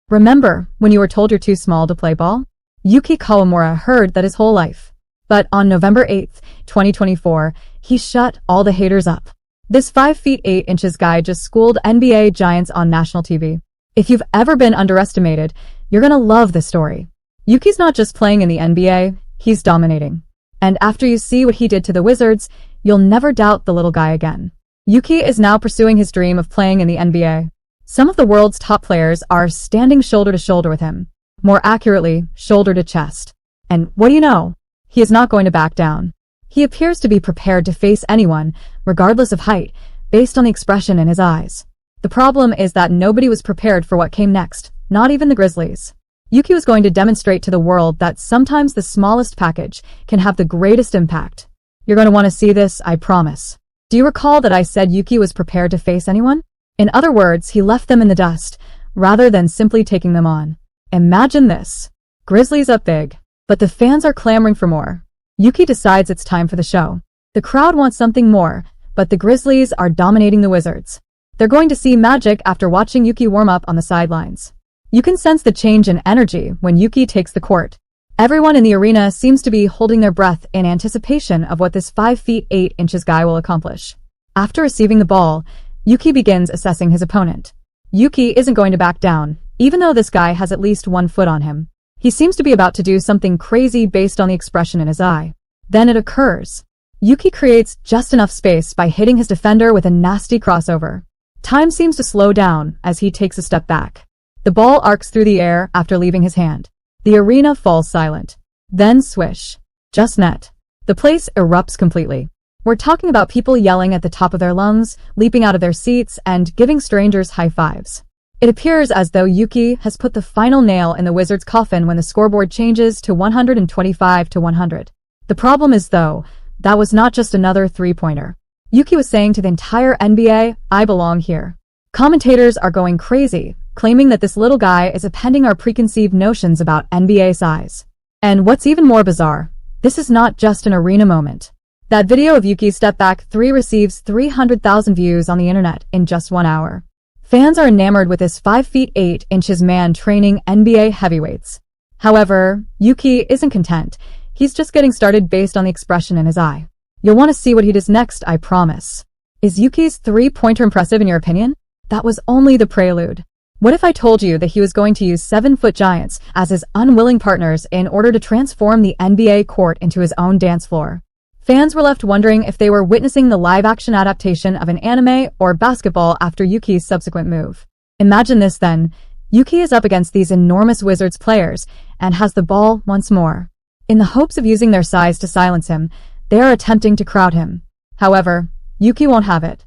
Remember when you were told you're too small to play ball? Yuki Kawamura heard that his whole life. But on November 8th, 2024, he shut all the haters up. This 5 feet 8 inches guy just schooled NBA giants on national TV. If you've ever been underestimated, you're gonna love this story. Yuki's not just playing in the NBA, he's dominating. And after you see what he did to the Wizards, you'll never doubt the little guy again. Yuki is now pursuing his dream of playing in the NBA. Some of the world's top players are standing shoulder to shoulder with him. More accurately, shoulder to chest. And what do you know? He is not going to back down. He appears to be prepared to face anyone, regardless of height, based on the expression in his eyes. The problem is that nobody was prepared for what came next, not even the Grizzlies. Yuki was going to demonstrate to the world that sometimes the smallest package can have the greatest impact. You're going to want to see this, I promise. Do you recall that I said Yuki was prepared to face anyone? In other words, he left them in the dust, rather than simply taking them on. Imagine this. Grizzlies up big, but the fans are clamoring for more. Yuki decides it's time for the show. The crowd wants something more, but the Grizzlies are dominating the Wizards. They're going to see magic after watching Yuki warm up on the sidelines. You can sense the change in energy when Yuki takes the court. Everyone in the arena seems to be holding their breath in anticipation of what this 5 feet 8 inches guy will accomplish. After receiving the ball, Yuki begins assessing his opponent. Yuki isn't going to back down, even though this guy has at least 1 foot on him. He seems to be about to do something crazy based on the expression in his eye. Then it occurs. Yuki creates just enough space by hitting his defender with a nasty crossover. Time seems to slow down as he takes a step back. The ball arcs through the air after leaving his hand. The arena falls silent. Then swish. Just net. The place erupts completely. We're talking about people yelling at the top of their lungs, leaping out of their seats, and giving strangers high fives. It appears as though Yuki has put the final nail in the Wizards' coffin when the scoreboard changes to 125 to 100. The problem is, though, that was not just another three-pointer. Yuki was saying to the entire NBA, I belong here. Commentators are going crazy, claiming that this little guy is appending our preconceived notions about NBA size. And what's even more bizarre, this is not just an arena moment. That video of Yuki's step back 3 receives 300,000 views on the internet in just 1 hour. Fans are enamored with this 5 feet 8 inches man training NBA heavyweights. However, Yuki isn't content. He's just getting started based on the expression in his eye. You'll want to see what he does next, I promise. Is Yuki's three-pointer impressive in your opinion? That was only the prelude. What if I told you that he was going to use 7-foot giants as his unwilling partners in order to transform the NBA court into his own dance floor? Fans were left wondering if they were witnessing the live-action adaptation of an anime or basketball after Yuki's subsequent move. Imagine this then. Yuki is up against these enormous Wizards players and has the ball once more. In the hopes of using their size to silence him, they are attempting to crowd him. However, Yuki won't have it.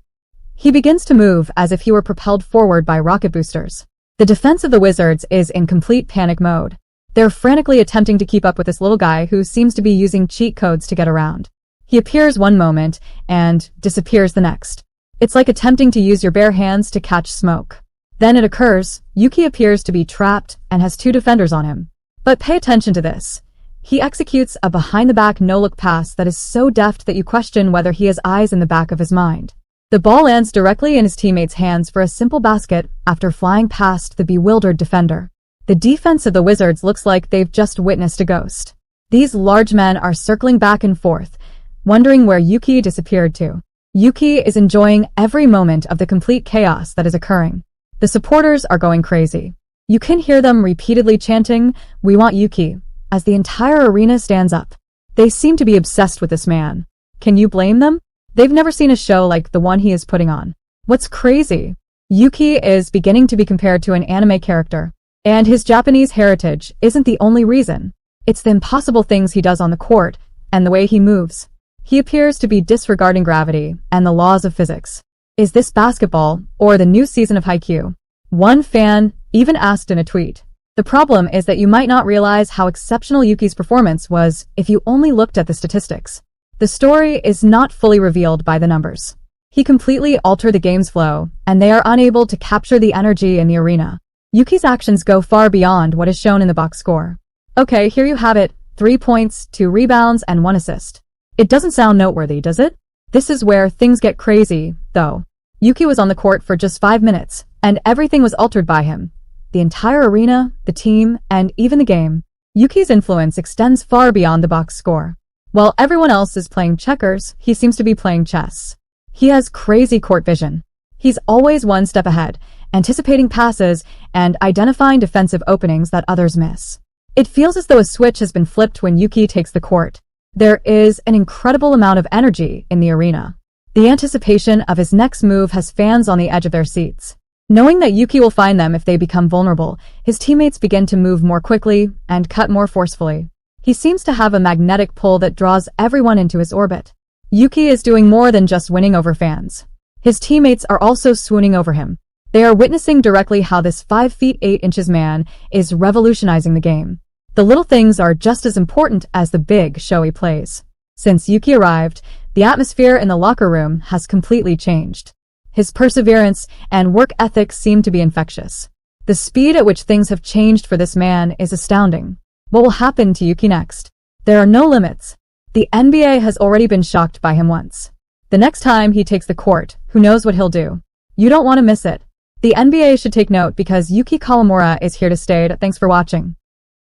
He begins to move as if he were propelled forward by rocket boosters. The defense of the Wizards is in complete panic mode. They're frantically attempting to keep up with this little guy who seems to be using cheat codes to get around. He appears one moment and disappears the next. It's like attempting to use your bare hands to catch smoke. Then it occurs, Yuki appears to be trapped and has 2 defenders on him. But pay attention to this. He executes a behind-the-back no-look pass that is so deft that you question whether he has eyes in the back of his mind. The ball lands directly in his teammate's hands for a simple basket after flying past the bewildered defender. The defense of the Wizards looks like they've just witnessed a ghost. These large men are circling back and forth, wondering where Yuki disappeared to. Yuki is enjoying every moment of the complete chaos that is occurring. The supporters are going crazy. You can hear them repeatedly chanting, "We want Yuki," as the entire arena stands up. They seem to be obsessed with this man. Can you blame them? They've never seen a show like the one he is putting on. What's crazy? Yuki is beginning to be compared to an anime character. And his Japanese heritage isn't the only reason. It's the impossible things he does on the court and the way he moves. He appears to be disregarding gravity and the laws of physics. Is this basketball or the new season of Haikyuu? One fan even asked in a tweet. The problem is that you might not realize how exceptional Yuki's performance was if you only looked at the statistics. The story is not fully revealed by the numbers. He completely altered the game's flow, and they are unable to capture the energy in the arena. Yuki's actions go far beyond what is shown in the box score. Okay, here you have it, 3 points, 2 rebounds, and 1 assist. It doesn't sound noteworthy, does it? This is where things get crazy, though. Yuki was on the court for just 5 minutes, and everything was altered by him. the entire arena, the team, and even the game. Yuki's influence extends far beyond the box score. While everyone else is playing checkers, he seems to be playing chess. He has crazy court vision. He's always one step ahead, anticipating passes and identifying defensive openings that others miss. It feels as though a switch has been flipped when Yuki takes the court. There is an incredible amount of energy in the arena. The anticipation of his next move has fans on the edge of their seats. Knowing that Yuki will find them if they become vulnerable, his teammates begin to move more quickly and cut more forcefully. He seems to have a magnetic pull that draws everyone into his orbit. Yuki is doing more than just winning over fans. His teammates are also swooning over him. They are witnessing directly how this 5 feet 8 inches man is revolutionizing the game. The little things are just as important as the big, showy plays. Since Yuki arrived, the atmosphere in the locker room has completely changed. His perseverance and work ethic seem to be infectious. The speed at which things have changed for this man is astounding. What will happen to Yuki next? There are no limits. The NBA has already been shocked by him once. The next time he takes the court, who knows what he'll do? You don't want to miss it. The NBA should take note because Yuki Kawamura is here to stay. Thanks for watching.